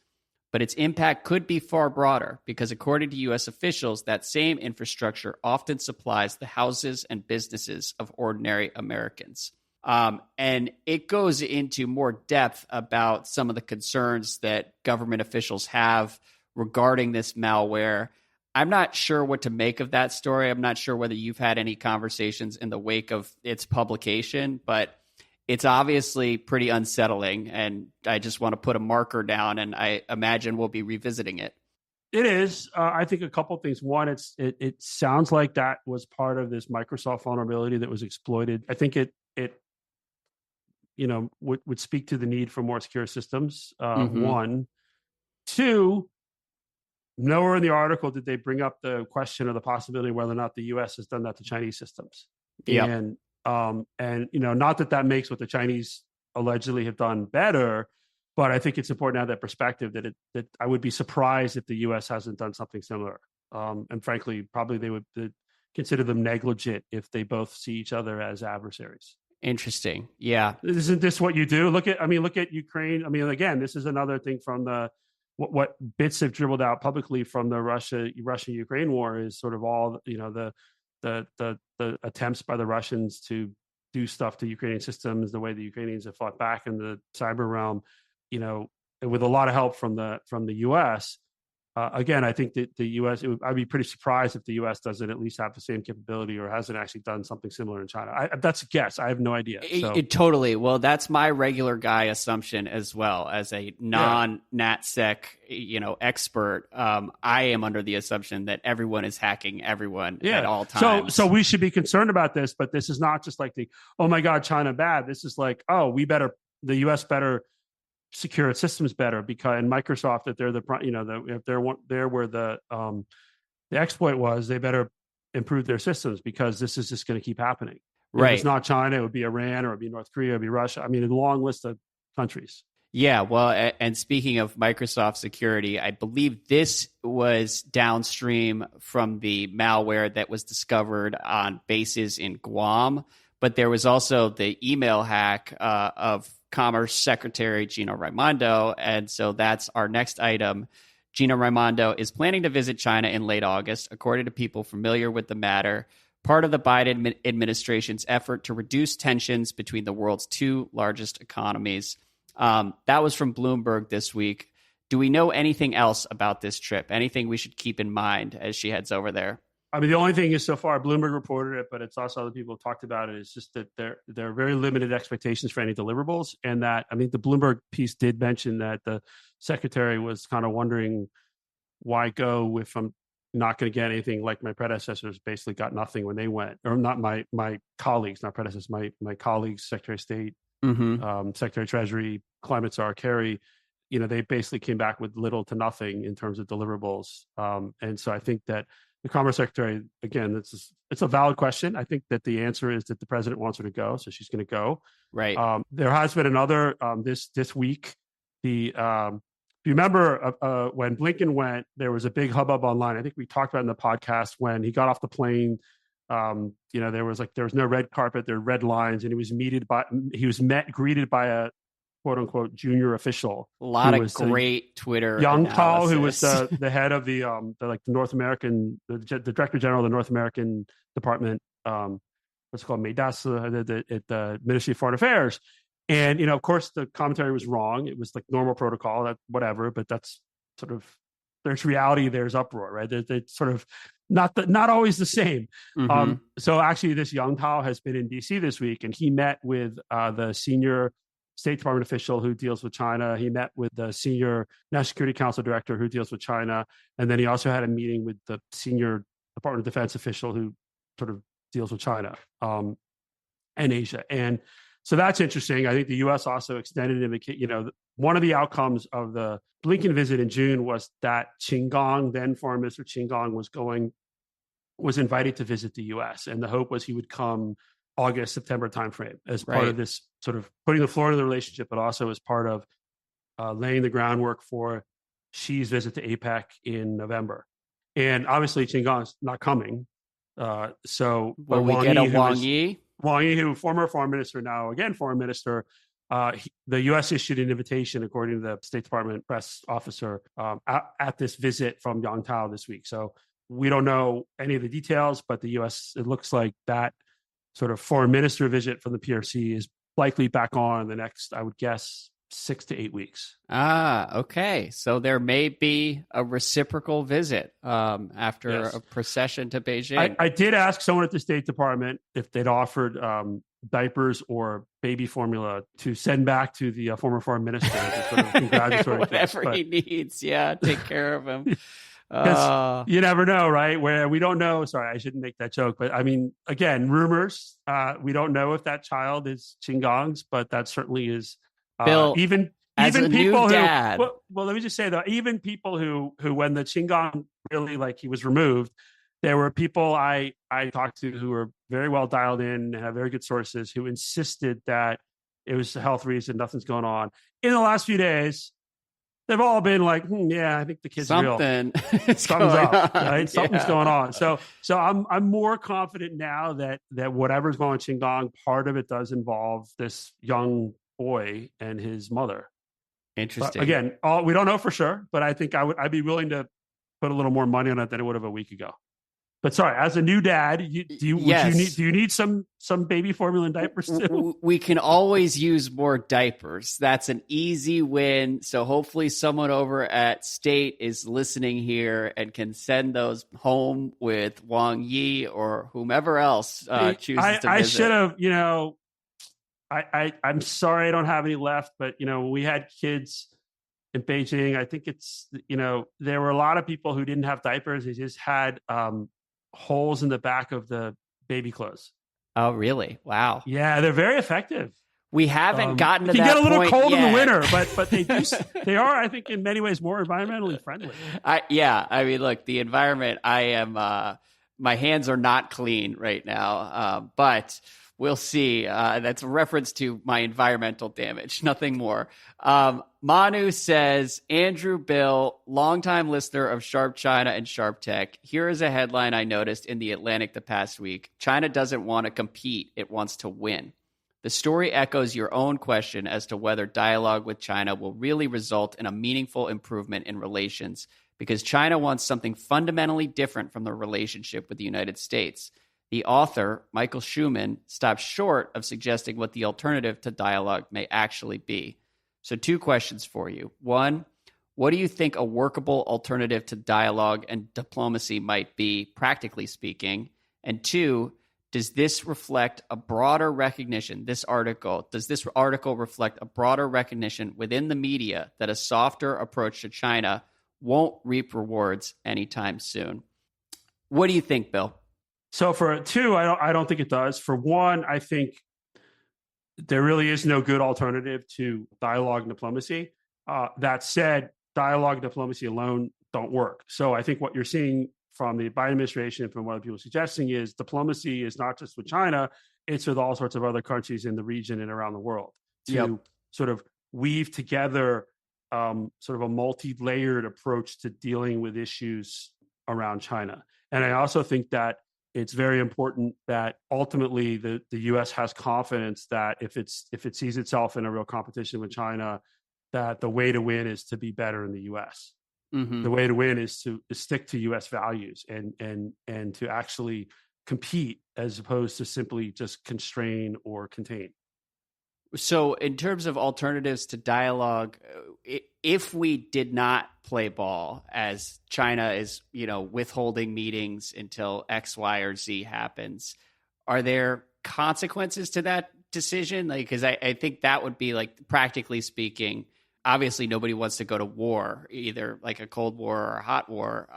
But its impact could be far broader because, according to U.S. officials, that same infrastructure often supplies the houses and businesses of ordinary Americans. And it goes into more depth about some of the concerns that government officials have regarding this malware. I'm not sure what to make of that story. I'm not sure whether you've had any conversations in the wake of its publication, but it's obviously pretty unsettling, and I just want to put a marker down, and I imagine we'll be revisiting it. It is. I think a couple of things. One, it sounds like that was part of this Microsoft vulnerability that was exploited. I think it would speak to the need for more secure systems. Mhm. One, two. Nowhere in the article did they bring up the question or the possibility of whether or not the U.S. has done that to Chinese systems. Yep. And not that makes what the Chinese allegedly have done better, but I think it's important to have that perspective that I would be surprised if the U.S. hasn't done something similar. And frankly, probably they would consider them negligent if they both see each other as adversaries. Interesting. Yeah. Isn't this what you do? Look at Ukraine. I mean, again, this is another thing from what bits have dribbled out publicly from the Russia-Ukraine war is sort of all, the attempts by the Russians to do stuff to Ukrainian systems, the way the Ukrainians have fought back in the cyber realm, with a lot of help from the U.S. Again, I think that the U.S. I'd be pretty surprised if the U.S. doesn't at least have the same capability or hasn't actually done something similar in China. That's a guess. I have no idea. Totally. Well, that's my regular guy assumption as well. As a non-NatSec, expert, I am under the assumption that everyone is hacking everyone at all times. So we should be concerned about this, but this is not just like oh my God, China bad. This is like, the U.S. better secure its systems better, because in Microsoft, if they're if they're where the exploit was, they better improve their systems, because this is just going to keep happening. Right. If it's not China, it would be Iran, or it'd be North Korea, it'd be Russia. I mean, a long list of countries. Yeah, well, and speaking of Microsoft security, I believe this was downstream from the malware that was discovered on bases in Guam, but there was also the email hack of Commerce Secretary Gina Raimondo. And so that's our next item. Gina Raimondo is planning to visit China in late August, according to people familiar with the matter, part of the Biden administration's effort to reduce tensions between the world's two largest economies. That was from Bloomberg this week. Do we know anything else about this trip? Anything we should keep in mind as she heads over there? I mean, the only thing is, so far Bloomberg reported it, but it's also other people have talked about it. It's just that there are very limited expectations for any deliverables, and that I think the Bloomberg piece did mention that the secretary was kind of wondering why go if I'm not going to get anything, like my predecessors basically got nothing when they went, or not my colleagues, not predecessors, my colleagues, Secretary of State, Secretary of Treasury, Climate Czar Kerry. They basically came back with little to nothing in terms of deliverables, and so I think that the Commerce Secretary, again, it's a valid question. I think that the answer is that the president wants her to go, so she's going to go. Right. There has been another this week. If you remember when Blinken went, there was a big hubbub online. I think we talked about it in the podcast when he got off the plane. There was no red carpet, there were red lines, and he was greeted by a quote unquote junior official. A lot of great Twitter. Yang Tao, who was the head of the North American, the Director General of the North American Department, what's it called, MEDAS, at the Ministry of Foreign Affairs. And, of course, the commentary was wrong. It was like normal protocol, whatever, but that's sort of, there's reality, there's uproar, right? It's sort of not always the same. Mm-hmm. So actually, this Yang Tao has been in DC this week, and he met with the senior State Department official who deals with China. He met with the senior National Security Council director who deals with China. And then he also had a meeting with the senior Department of Defense official who sort of deals with China and Asia. And so that's interesting. I think the U.S. also extended one of the outcomes of the Blinken visit in June was that Qin Gang, then Foreign Minister Qin Gang, was invited to visit the U.S. And the hope was he would come August, September timeframe as part of this sort of putting the floor to the relationship, but also as part of laying the groundwork for Xi's visit to APEC in November. And obviously, Qin Gang is not coming. But we get a Wang Yi? Wang Yi, who former foreign minister, now again foreign minister, the U.S. issued an invitation, according to the State Department press officer, at this visit from Yang Tao this week. So we don't know any of the details, but the U.S., it looks like that sort of foreign minister visit from the PRC is likely back on in the next, I would guess, 6 to 8 weeks. Okay. So there may be a reciprocal visit after a procession to Beijing. I did ask someone at the State Department if they'd offered diapers or baby formula to send back to the former foreign minister. Sort of congratulatory whatever he needs. Yeah, take care of him. Because you never know, right? Where we don't know. Sorry, I shouldn't make that joke. But I mean, again, rumors. We don't know if that child is Qinggong's, but that certainly is Bill, even as a people new who dad. Well, let me just say though, even people who when the Qinggong really like he was removed, there were people I talked to who were very well dialed in and have very good sources who insisted that it was a health reason, nothing's going on. In the last few days, they've all been like, yeah, I think the kid's real. Something's up, right? Something's going on. So I'm more confident now that whatever's going on in Qinggong, part of it does involve this young boy and his mother. Interesting. But again, we don't know for sure, but I think I'd be willing to put a little more money on it than I would have a week ago. But sorry, as a new dad, do you need some baby formula and diapers too? We can always use more diapers. That's an easy win. So hopefully someone over at State is listening here and can send those home with Wang Yi or whomever else chooses to visit. I should have, I'm sorry I don't have any left, but when we had kids in Beijing, I think it's, there were a lot of people who didn't have diapers. They just had holes in the back of the baby clothes. Oh, really? Wow. Yeah, they're very effective. We haven't gotten to that point. It can get a little cold yet. in the winter, but they are, I think, in many ways more environmentally friendly. I mean, look, the environment, my hands are not clean right now, but we'll see. That's a reference to my environmental damage, nothing more. Manu says, Andrew Bill, longtime listener of Sharp China and Sharp Tech. Here is a headline I noticed in The Atlantic the past week. China doesn't want to compete. It wants to win. The story echoes your own question as to whether dialogue with China will really result in a meaningful improvement in relations, because China wants something fundamentally different from the relationship with the United States. The author, Michael Schumann, stops short of suggesting what the alternative to dialogue may actually be. So 2 questions for you. 1, what do you think a workable alternative to dialogue and diplomacy might be, practically speaking? And 2, does this reflect a broader recognition, does this article reflect a broader recognition within the media that a softer approach to China won't reap rewards anytime soon? What do you think, Bill? So for 2, I don't think it does. For 1, I think there really is no good alternative to dialogue and diplomacy. That said, dialogue and diplomacy alone don't work. So I think what you're seeing from the Biden administration and from what other people are suggesting is diplomacy is not just with China, it's with all sorts of other countries in the region and around the world to sort of weave together sort of a multi-layered approach to dealing with issues around China. And I also think that it's very important that ultimately the U.S. has confidence that if it sees itself in a real competition with China, that the way to win is to be better in the U.S. Mm-hmm. The way to win is to stick to U.S. values and to actually compete as opposed to simply just constrain or contain. So in terms of alternatives to dialogue, if we did not play ball, as China is, withholding meetings until X, Y, or Z happens, are there consequences to that decision? Because I think that would be practically speaking, obviously nobody wants to go to war, either like a Cold War or a hot war.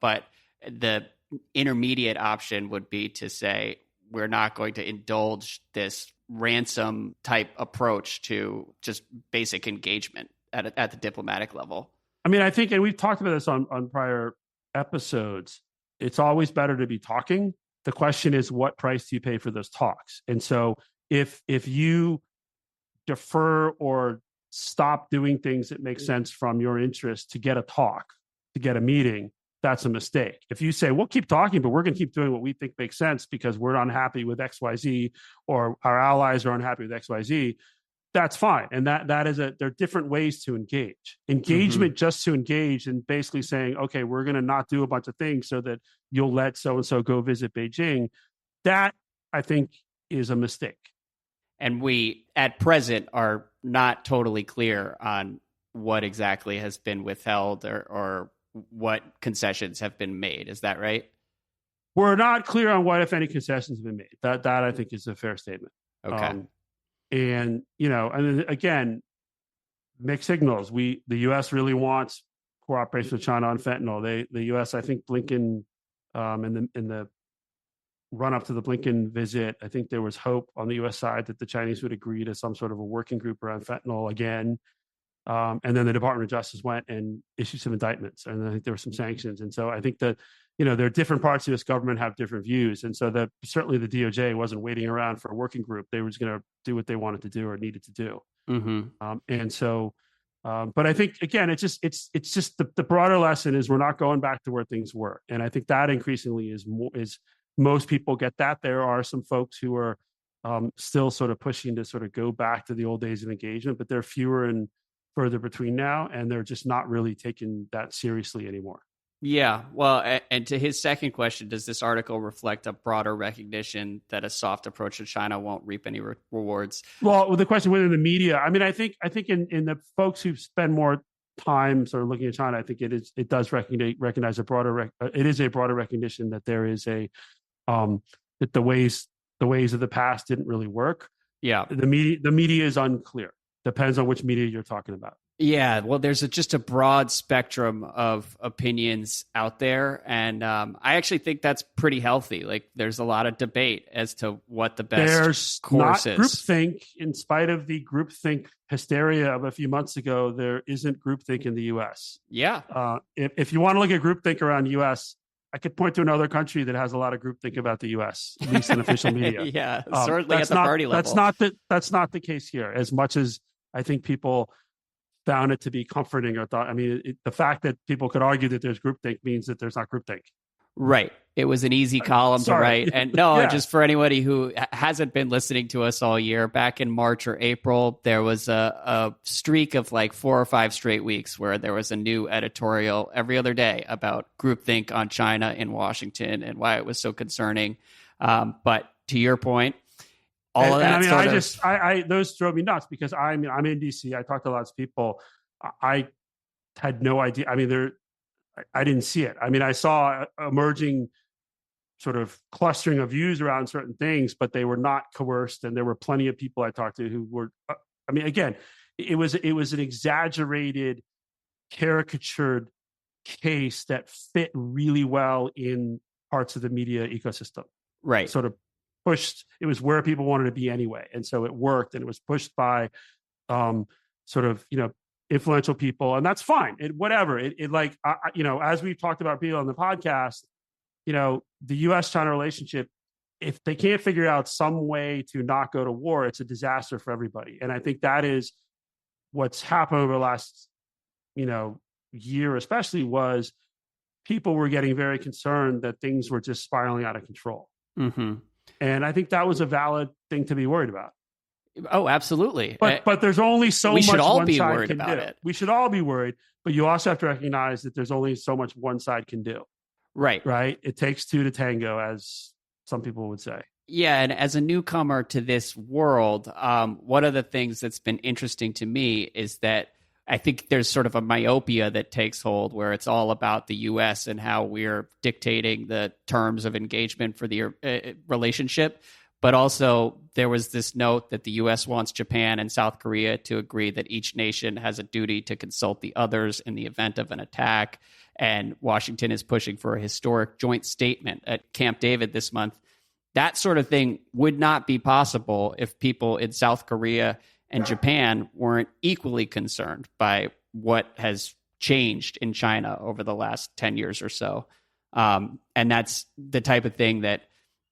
But the intermediate option would be to say, we're not going to indulge this ransom type approach to just basic engagement at the diplomatic level. I mean, I think, and we've talked about this on prior episodes, it's always better to be talking. The question is, what price do you pay for those talks? And so if you defer or stop doing things that make sense from your interest to get a talk, to get a meeting, that's a mistake. If you say, we'll keep talking, but we're going to keep doing what we think makes sense because we're unhappy with XYZ or our allies are unhappy with XYZ, that's fine. And there are different ways to engage. Engagement just to engage and basically saying, okay, we're going to not do a bunch of things so that you'll let so-and-so go visit Beijing. That, I think, is a mistake. And we, at present, are not totally clear on what exactly has been withheld or what concessions have been made. Is that right? We're not clear on what, if any, concessions have been made. That I think is a fair statement. Okay. And then again, mixed signals. The U.S. really wants cooperation with China on fentanyl. The U.S., I think Blinken, in the run up to the Blinken visit, I think there was hope on the U.S. side that the Chinese would agree to some sort of a working group around fentanyl again. And then the Department of Justice went and issued some indictments, and I think there were some sanctions. And so I think that, there are different parts of this government have different views. And so that certainly the DOJ wasn't waiting around for a working group. They were just going to do what they wanted to do or needed to do. And so, but I think, again, it's just the broader lesson is we're not going back to where things were. And I think that increasingly is most people get that. There are some folks who are still sort of pushing to sort of go back to the old days of engagement, but they're fewer and further between now, and they're just not really taking that seriously anymore. Yeah, well, and to his second question, does this article reflect a broader recognition that a soft approach to China won't reap any rewards? Well, the question within the media, I mean, I think in the folks who spend more time sort of looking at China, I think it does recognize a broader recognition that there is that the ways of the past didn't really work. Yeah, the media is unclear. Depends on which media you're talking about. Yeah, well, there's just a broad spectrum of opinions out there, and I actually think that's pretty healthy. Like, there's a lot of debate as to what the best course is. Groupthink, in spite of the groupthink hysteria of a few months ago, there isn't groupthink in the U.S. Yeah. If you want to look at groupthink around the U.S., I could point to another country that has a lot of groupthink about the U.S., at least in official media. Yeah, certainly at the party level. That's not the case here, as much as I think people found it to be comforting or thought. I mean, the fact that people could argue that there's groupthink means that there's not groupthink. Right. It was an easy column to write. And just for anybody who hasn't been listening to us all year, back in March or April, there was a streak of like 4 or 5 straight weeks where there was a new editorial every other day about groupthink on China in Washington and why it was so concerning. But to your point, those drove me nuts because I'm in DC. I talked to lots of people. I had no idea. I mean, I didn't see it. I mean, I saw emerging sort of clustering of views around certain things, but they were not coerced. And there were plenty of people I talked to who were, I mean, again, it was an exaggerated, caricatured case that fit really well in parts of the media ecosystem. Right. Sort of pushed, it was where people wanted to be anyway. And so it worked, and it was pushed by sort of, influential people, and that's fine. As we've talked about people on the podcast, the U.S.-China relationship, if they can't figure out some way to not go to war, it's a disaster for everybody. And I think that is what's happened over the last, year, especially, was people were getting very concerned that things were just spiraling out of control. Mm-hmm. And I think that was a valid thing to be worried about. Oh, absolutely. But there's only so much one side can do. It. We should all be worried, but you also have to recognize that there's only so much one side can do. Right. Right. It takes two to tango, as some people would say. Yeah. And as a newcomer to this world, one of the things that's been interesting to me is that I think there's sort of a myopia that takes hold where it's all about the U.S. and how we're dictating the terms of engagement for the relationship. But also there was this note that the U.S. wants Japan and South Korea to agree that each nation has a duty to consult the others in the event of an attack. And Washington is pushing for a historic joint statement at Camp David this month. That sort of thing would not be possible if people in South Korea and Japan weren't equally concerned by what has changed in China over the last 10 years or so. And that's the type of thing that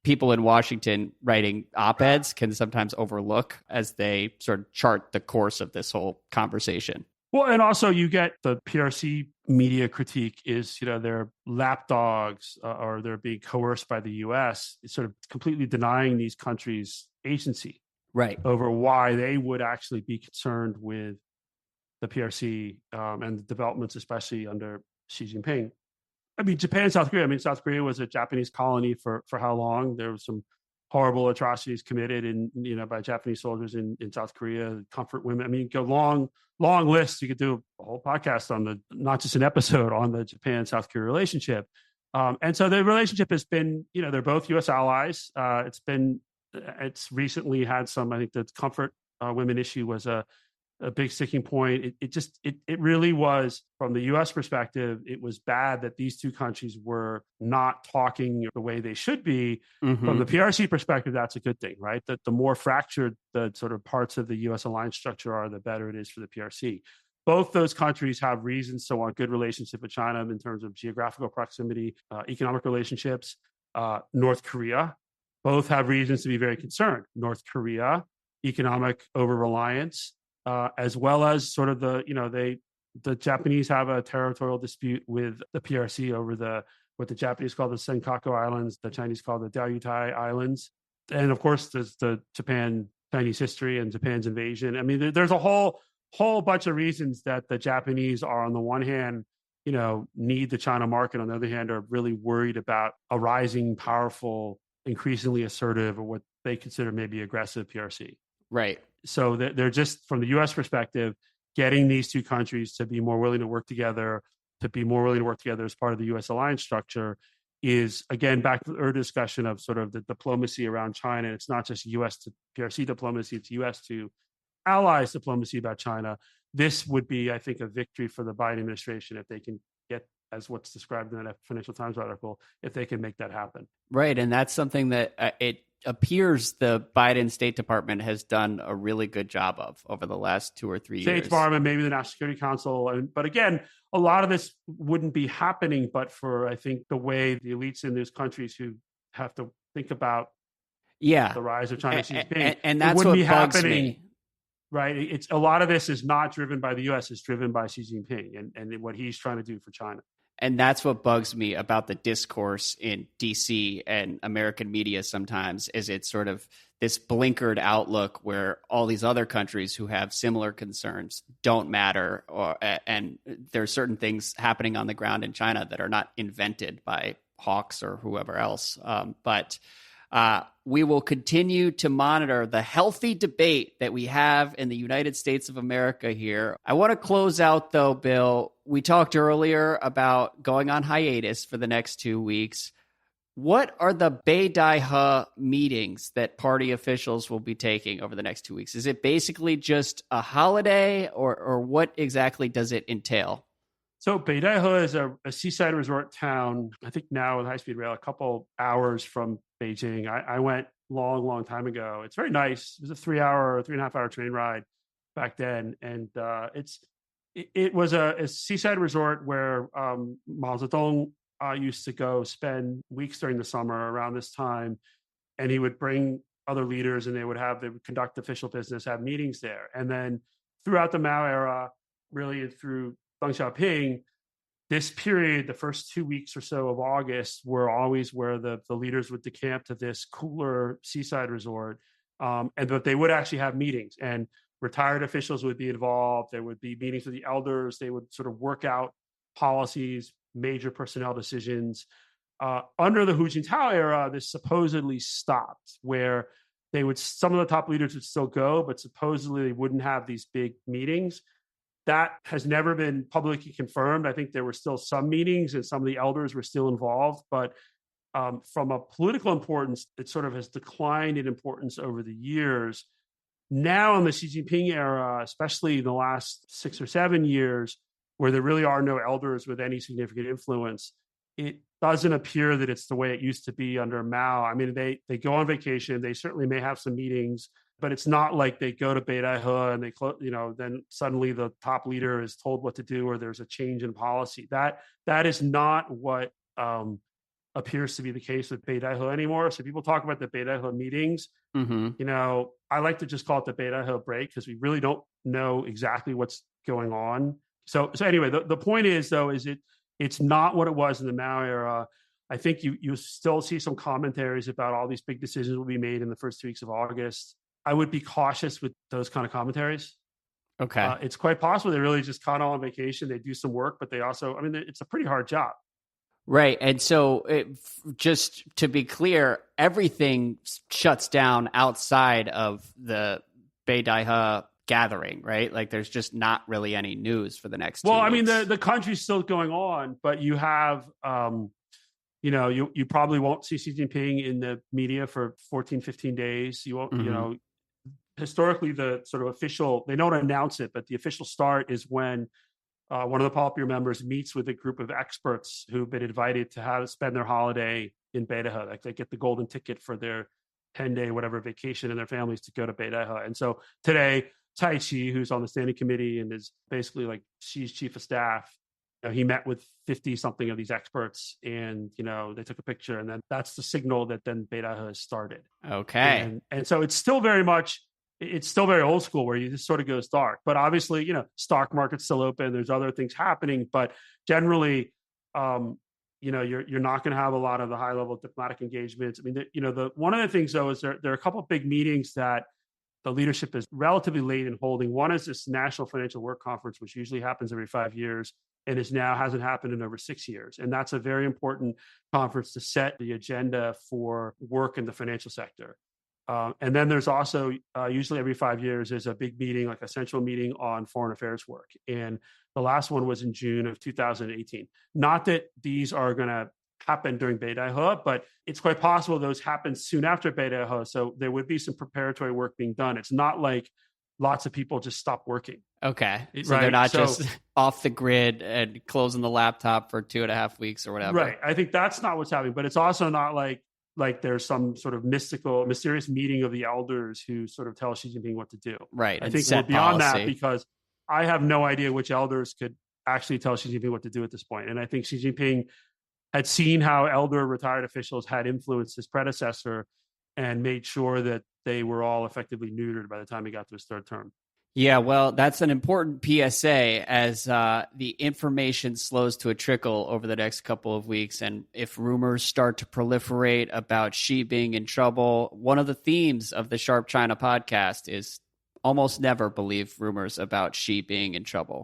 people in Washington writing op-eds can sometimes overlook as they sort of chart the course of this whole conversation. Well, and also you get the PRC media critique is, they're lapdogs or they're being coerced by the U.S. It's sort of completely denying these countries agency. Right. Over why they would actually be concerned with the PRC and the developments, especially under Xi Jinping. I mean, Japan, South Korea. I mean, South Korea was a Japanese colony for how long? There was some horrible atrocities committed by Japanese soldiers in South Korea, comfort women. I mean, go long list. You could do a whole podcast on not just an episode on the Japan-South Korea relationship. And so the relationship has been, they're both U.S. allies. It's recently had some, I think the comfort women issue was a a big sticking point. It really was, from the U.S. perspective, it was bad that these two countries were not talking the way they should be. From the PRC perspective, that's a good thing, right? That the more fractured the sort of parts of the U.S. alliance structure are, the better it is for the PRC. Both those countries have reasons to want good relationship with China in terms of geographical proximity, economic relationships. North Korea, both have reasons to be very concerned. North Korea, economic over-reliance, as well as sort of the Japanese have a territorial dispute with the PRC over what the Japanese call the Senkaku Islands, the Chinese call the Diaoyutai Islands. And of course, there's the Japan-Chinese history and Japan's invasion. I mean, there's a whole bunch of reasons that the Japanese are, on the one hand, need the China market. On the other hand, are really worried about a rising, powerful, increasingly assertive, or what they consider maybe aggressive PRC. Right. So they're just, from the U.S. perspective, getting these two countries to be more willing to work together, as part of the U.S. alliance structure is, again, back to our discussion of sort of the diplomacy around China. It's not just U.S. to PRC diplomacy, it's U.S. to allies diplomacy about China. This would be, I think, a victory for the Biden administration if they can get, as what's described in that Financial Times article, if they can make that happen. Right. And that's something that it appears the Biden State Department has done a really good job of over the last 2 or 3 years. State Department, maybe the National Security Council. But again, a lot of this wouldn't be happening but for, I think, the way the elites in those countries who have to think about the rise of China, Xi Jinping. And that's what bugs me. Right. It's a lot of this is not driven by the U.S. It's driven by Xi Jinping and what he's trying to do for China. And that's what bugs me about the discourse in D.C. and American media sometimes, is it's sort of this blinkered outlook where all these other countries who have similar concerns don't matter, and there are certain things happening on the ground in China that are not invented by hawks or whoever else. But we will continue to monitor the healthy debate that we have in the United States of America here. I want to close out, though, Bill. We talked earlier about going on hiatus for the next 2 weeks. What are the北戴河meetings that party officials will be taking over the next 2 weeks? Is it basically just a holiday, or what exactly does it entail? So北戴河is a seaside resort town, I think now with high-speed rail, a couple hours from Beijing. I went long time ago. It's very nice. It was a 3.5 hour train ride back then. And it was a seaside resort where Mao Zedong used to go spend weeks during the summer around this time. And he would bring other leaders and they would conduct official business, have meetings there. And then throughout the Mao era, really through Deng Xiaoping, this period, the first 2 weeks or so of August, were always where the leaders would decamp to this cooler seaside resort. But they would actually have meetings, and retired officials would be involved. There would be meetings with the elders. They would sort of work out policies, major personnel decisions. Under the Hu Jintao era, this supposedly stopped, where some of the top leaders would still go, but supposedly they wouldn't have these big meetings. That has never been publicly confirmed. I think there were still some meetings and some of the elders were still involved, but from a political importance, it sort of has declined in importance over the years. Now in the Xi Jinping era, especially the last 6 or 7 years, where there really are no elders with any significant influence, it doesn't appear that it's the way it used to be under Mao. I mean, they go on vacation. They certainly may have some meetings, but it's not like they go to北戴河and then suddenly the top leader is told what to do or there's a change in policy. That is not what appears to be the case with北戴河anymore. So people talk about the北戴河meetings. I like to just call it the北戴河break because we really don't know exactly what's going on. So anyway, the point is, though, it's not what it was in the Mao era. I think you still see some commentaries about all these big decisions will be made in the first 2 weeks of August. I would be cautious with those kind of commentaries. Okay. It's quite possible they're really just kind of on vacation. They do some work, but they also, it's a pretty hard job. Right. And so just to be clear, everything shuts down outside of the北戴河gathering, right? Like there's just not really any news for the next 2 weeks. The country's still going on, but you have, you probably won't see Xi Jinping in the media for 14, 15 days. You won't, historically the sort of official, they don't announce it, but the official start is when one of the Politburo members meets with a group of experts who've been invited to spend their holiday in北戴河. Like they get the golden ticket for their 10-day whatever vacation and their families to go to北戴河. And so today, Tai Chi, who's on the standing committee and is basically like Xi's chief of staff, he met with 50 something of these experts, and they took a picture, and then that's the signal that then北戴河has started. Okay. And so it's still very old school, where you just sort of goes dark. But obviously, stock market's still open. There's other things happening, but generally, you're not going to have a lot of the high level diplomatic engagements. I mean, one of the things though is there are a couple of big meetings that the leadership is relatively late in holding. One is this National Financial Work Conference, which usually happens every 5 years, and hasn't happened in over 6 years. And that's a very important conference to set the agenda for work in the financial sector. And then there's also usually every 5 years, there's a big meeting, like a central meeting on foreign affairs work. And the last one was in June of 2018. Not that these are going to happen during北戴河, but it's quite possible those happen soon after北戴河. So there would be some preparatory work being done. It's not like lots of people just stop working. Okay. So they're not just off the grid and closing the laptop for 2.5 weeks or whatever. Right. I think that's not what's happening, but it's also not like there's some sort of mysterious meeting of the elders who sort of tell Xi Jinping what to do. Right. I think we're beyond that, because I have no idea which elders could actually tell Xi Jinping what to do at this point. And I think Xi Jinping had seen how elder retired officials had influenced his predecessor and made sure that they were all effectively neutered by the time he got to his third term. Yeah, well, that's an important PSA as the information slows to a trickle over the next couple of weeks. And if rumors start to proliferate about Xi being in trouble, one of the themes of the Sharp China podcast is almost never believe rumors about Xi being in trouble.